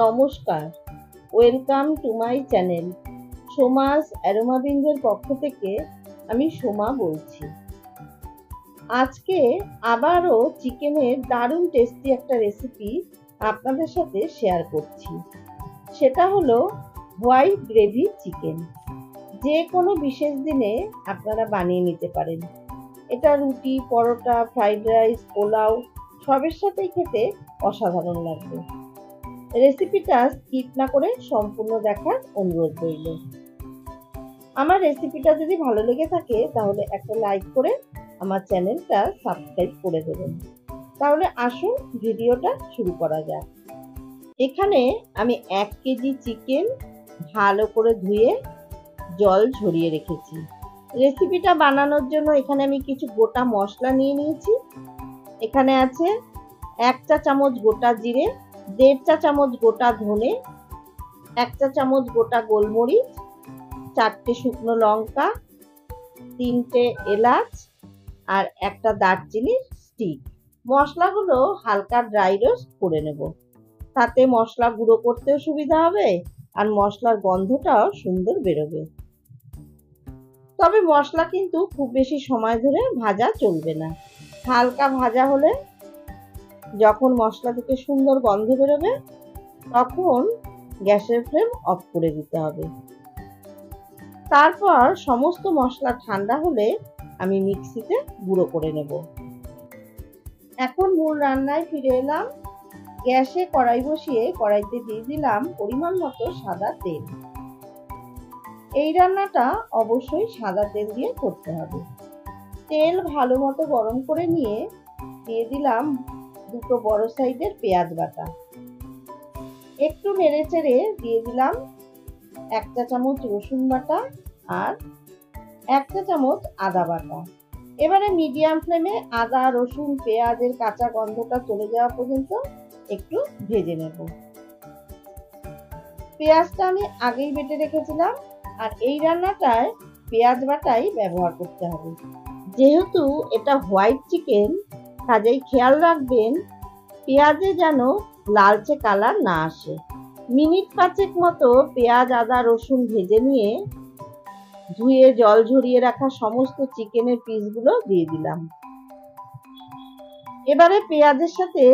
নমস্কার, welcome to my channel. সোমাস অ্যারোমাবিন্দের পক্ষ থেকে আমি সোমা বলছি। আজকে আবারও চিকেনের দারুণ টেস্টি একটা রেসিপি আপনাদের সাথে শেয়ার করছি। সেটা হলো হোয়াইট গ্রেভি চিকেন। যে কোনো বিশেষ দিনে আপনারা বানিয়ে নিতে পারেন। এটা রুটি, পরোটা, ফ্রাইড রাইস, পোলাও সবের সাথেই খেতে অসাধারণ লাগবে। রেসিপিটা স্কিপ না করে সম্পূর্ণ দেখার অনুরোধ রইল। আমার রেসিপিটা যদি ভালো লেগে থাকে তাহলে একটা লাইক করে আমার চ্যানেলটা সাবস্ক্রাইব করে দেবেন। তাহলে আসুন ভিডিওটা শুরু করা যাক। এখানে আমি 1 কেজি চিকেন ভালো করে ধুয়ে জল ঝরিয়ে রেখেছি। রেসিপিটা বানানোর জন্য এখানে আমি কিছু গোটা মশলা নিয়ে নিয়েছি। এখানে আছে 1 চা চামচ গোটা জিরে, 1.5 চা চামচ গোটা ধনে, 1 চা চামচ গোটা গোলমরিচ, 4টে শুকনো লঙ্কা, 3টে এলাচ আর একটা দারচিনির স্টিক। মশলাগুলো হালকা ড্রাই রোস্ট করে নেব। তাতে মশলা গুঁড়ো করতেও সুবিধা হবে আর মশলার গন্ধটাও সুন্দর বেরোবে। তবে মশলা কিন্তু খুব বেশি সময় ধরে ভাজা চলবে না। হালকা ভাজা হলে যখন মশলা থেকে সুন্দর গন্ধ বেরোবে তখন গ্যাসের ফ্লেম অফ করে দিতে হবে। তারপর সমস্ত মশলা ঠান্ডা হলে আমি মিক্সিতে গুঁড়ো করে নেব। এখন মূল রান্নায় ফিরে এলাম। গ্যাসে কড়াই বসিয়ে কড়াইতে দিয়ে দিলাম পরিমাণ মতো সাদা তেল। এই রান্নাটা অবশ্যই সাদা তেল দিয়ে করতে হবে। তেল ভালো মতো গরম করে নিয়ে দিয়ে দিলাম 2 বড় সাইজের পেঁয়াজ বাটা। একটু নেড়েচেড়ে দিয়ে দিলাম 1 চা চামচ রসুন বাটা আর 1 চা চামচ আদা বাটা। এবারে মিডিয়াম ফ্লেমে আদা, রসুন, পেঁয়াজের কাঁচা গন্ধটা চলে যাওয়া পর্যন্ত একটু ভেজে নেব। পেঁয়াজটা আমি আগেই বেটে রেখেছিলাম আর এই রান্নাটায় পেঁয়াজ বাটাই ব্যবহার করতে হবে। যেহেতু এটা হোয়াইট চিকেন, কাজেই খেয়াল রাখবেন পেঁয়াজে যেন লালচে কালার না আসে। মিনিট 5 মতো পেঁয়াজ, আদা, রসুন ভেজে নিয়ে ধুয়ে জল ঝরিয়ে রাখা সমস্ত চিকেনের পিসগুলো দিয়ে দিলাম। এবারে পেঁয়াজের সাথে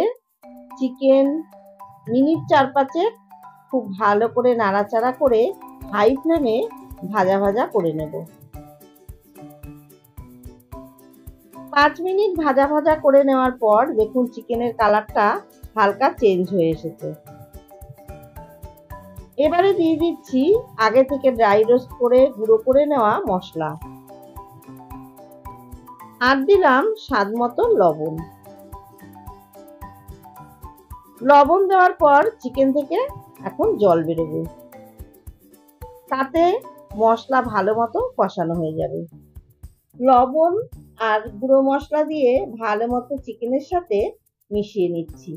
চিকেন মিনিট 4-5 খুব ভালো করে নাড়াচাড়া করে হাই ফ্লেমে ভাজা ভাজা করে নেব। 5 মিনিট ভাজা ভাজা করে নেওয়ার পর দেখুন চিকেনের কালারটা হালকা চেঞ্জ হয়ে এসেছে। এবারে দিয়ে দিচ্ছি আগে থেকে ড্রাই রোস্ট করে গুঁড়ো করে নেওয়া মশলা। আর দিলাম স্বাদ মতো লবণ। লবণ দেওয়ার পর চিকেন থেকে এখন জল বেরোবে। তাতে মশলা ভালো মতো কষানো হয়ে যাবে। লবণ আর গুঁড়ো মশলা দিয়ে ভালো মতো চিকেনের সাথে মিশিয়ে নিচ্ছি।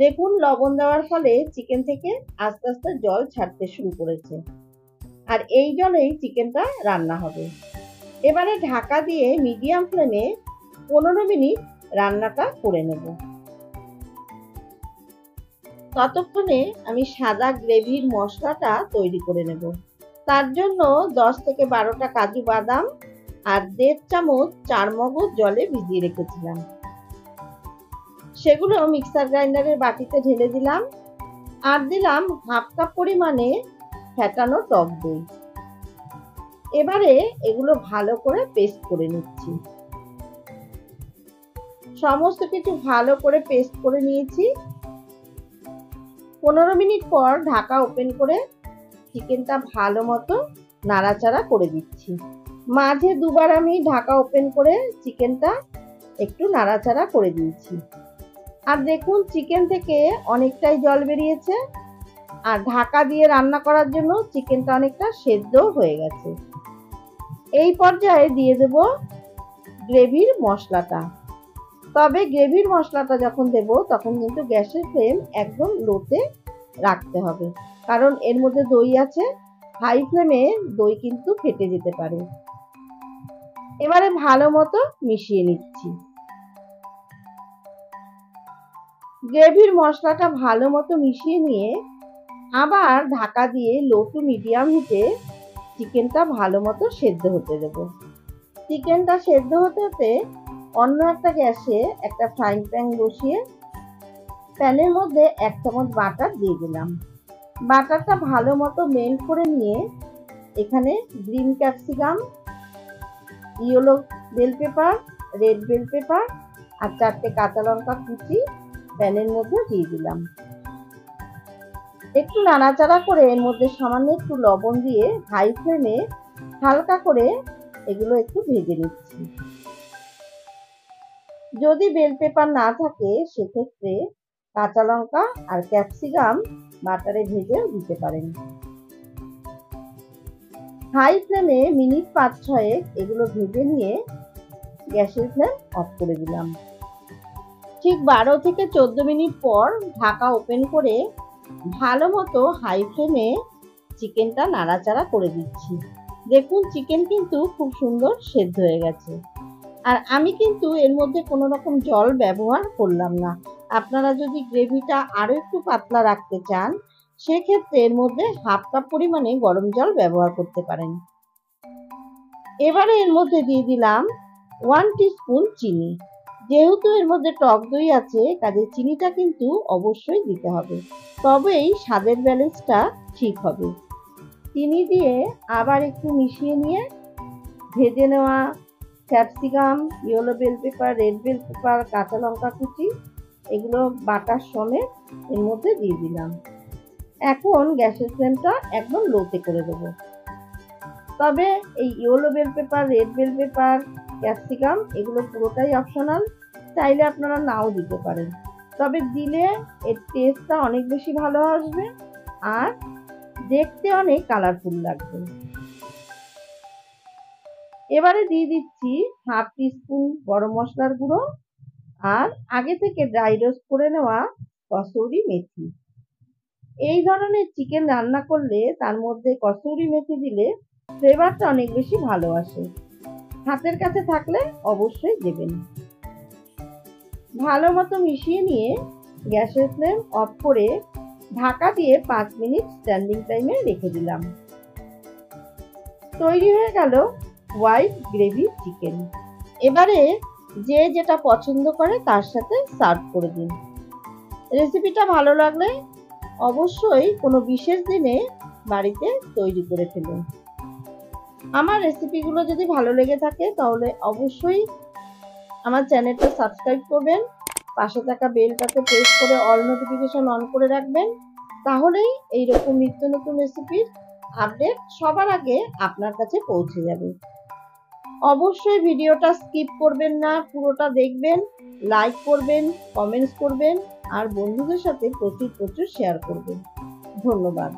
দেখুন লবণ দেওয়ার ফলে চিকেন থেকে আস্তে আস্তে জল ছাড়তে শুরু করেছে আর এই জলেই চিকেনটা রান্না হবে। এবারে ঢাকা দিয়ে মিডিয়াম ফ্লেমে 15 মিনিট রান্নাটা করে নেব। ততক্ষণে আমি সাদা গ্রেভির মশলাটা তৈরি করে নেব। তার জন্য 10 থেকে 12টা কাজু বাদাম আর 1.5 চামচ চারমগজ জলে ভিজিয়ে রেখেছিলাম। সেগুলো মিক্সার গ্রাইন্ডারের বাটিতে ঢেলে দিলাম আর দিলাম 1/2 কাপ পরিমাণে ফেটানো টক দই। এবারে এগুলো ভালো করে পেস্ট করে নিচ্ছি। সমস্ত কিছু ভালো করে পেস্ট করে নিয়েছি। 15 মিনিট পর ঢাকা ওপেন করে চিকেনটা ভালো মতো নাড়াচাড়া করে দিচ্ছি। মাঝে দুবার আমি ঢাকা ওপেন করে চিকেনটা একটু নাড়াচাড়া করে দিয়েছি। আর দেখুন চিকেন থেকে অনেকটাই জল বেরিয়েছে আর ঢাকা দিয়ে রান্না করার জন্য চিকেনটা অনেকটা সেদ্ধ হয়ে গেছে। এই পর্যায়ে দিয়ে দেব গ্রেভির মশলাটা। তবে গ্রেভির মশলাটা যখন দেব তখন কিন্তু গ্যাসের ফ্লেম একদম লোতে রাখতে হবে, কারণ এর মধ্যে দই আছে। হাই ফ্লেমে দই কিন্তু ফেটে যেতে পারে। এবারে ভালো মতো মিশিয়ে নিচ্ছি। গ্রেভির মশলাটা ভালো মতো মিশিয়ে নিয়ে আবার ঢাকা দিয়ে লো টু মিডিয়াম হিটে চিকেনটা ভালো মতো সেদ্ধ হতে দেবো। চিকেনটা সেদ্ধ হতে হতে অন্য একটা গ্যাসে একটা ফ্রাইং প্যান বসিয়ে প্যানের মধ্যে 1 চামচ বাটার দিয়ে দিলাম। বাটারটা ভালো মতো মেল্ট করে নিয়ে এখানে green capsicum, yellow bell pepper, red bell pepper আর 4টে কাঁচা লঙ্কা কুচি প্যানের মধ্যে দিয়ে দিলাম। একটু নাড়াচাড়া করে এর মধ্যে সামান্য একটু লবণ দিয়ে হাই ফ্লেমে হালকা করে এগুলো একটু ভেজে নিচ্ছি। যদি বেল পেপার না থাকে সেক্ষেত্রে কাঁচা লঙ্কা আর ক্যাপসিকাম বাটারে ভেজে দিতে পারেন। হাই ফ্লেমে মিনিট 5-6 এগুলো ভেজে নিয়ে গ্যাসের ফ্লেম অফ করে দিলাম। ঠিক 12 থেকে 14 মিনিট পর ঢাকা ওপেন করে ভালো মতো হাই ফ্লেমে চিকেনটা নাড়াচাড়া করে দিচ্ছি। দেখুন চিকেন কিন্তু খুব সুন্দর সেদ্ধ হয়ে গেছে। আর আমি কিন্তু এর মধ্যে কোনো রকম জল ব্যবহার করলাম না। আপনারা যদি গ্রেভিটা আরো একটু পাতলা রাখতে চান সেক্ষেত্রে এর মধ্যে হাফ কাপ পরিমাণে গরম জল ব্যবহার করতে পারেন। এবারে এর মধ্যে দিয়ে দিলাম 1 টিস্পুন চিনি। যেহেতু এর মধ্যে টক দই আছে কাজে চিনিটা কিন্তু অবশ্যই দিতে হবে, তবেই স্বাদের ব্যালেন্সটা ঠিক হবে। চিনি দিয়ে আবার একটু মিশিয়ে নিয়ে ভেজে নেওয়া capsicum, yellow bell pepper, red bell pepper, কাঁচা লঙ্কা কুচি এগুলো বাটার সমেত এর মধ্যে দিয়ে দিলাম। এখন গ্যাসের ফ্লেমটা একদম লোতে করে দেবো। তবে এই yellow bell pepper, red bell pepper, capsicum এগুলো পুরোটাই অপশনাল, চাইলে আপনারা নাও দিতে পারেন। তবে দিলে এর টেস্টটা অনেক বেশি ভালো আসবে আর দেখতে অনেক কালারফুল লাগবে। এবারে দিয়ে দিচ্ছি হাফ টিস্পুন গরম মশলার গুঁড়ো আর আগে থেকে ড্রাই রোস্ট করে নেওয়া কসুরি মেথি। এই ধরনের চিকেন রান্না করলে তার মধ্যে কসুরি মেথি দিলে ফ্লেভারটা অনেক বেশি ভালো আসে। হাতের কাছে থাকলে অবশ্যই দেবেন। ভালো মতো মিশিয়ে নিয়ে গ্যাসের ফ্লেম অফ করে ঢাকা দিয়ে 5 মিনিট স্ট্যান্ডিং টাইমে রেখে দিলাম। তৈরি হয়ে গেল হোয়াইট গ্রেভি চিকেন। এবারে যে যেটা পছন্দ করে তার সাথে সার্ভ করে দিন। রেসিপিটা ভালো লাগলে অবশ্যই কোনো বিশেষ দিনে বাড়িতে তৈরি করে ফেলুন। আমার রেসিপিগুলো যদি ভালো লেগে থাকে তাহলে অবশ্যই আমার চ্যানেলটা সাবস্ক্রাইব করবেন, পাশে থাকা বেলটাতে প্রেস করে অল নোটিফিকেশন অন করে রাখবেন, তাহলেই এইরকম নিত্য নতুন রেসিপির আপডেট সবার আগে আপনার কাছে পৌঁছে যাবে। অবশ্যই ভিডিওটা স্কিপ করবেন না, পুরোটা দেখবেন, লাইক করবেন, কমেন্টস করবেন আর বন্ধুদের সাথে প্রচুর শেয়ার করবেন। ধন্যবাদ।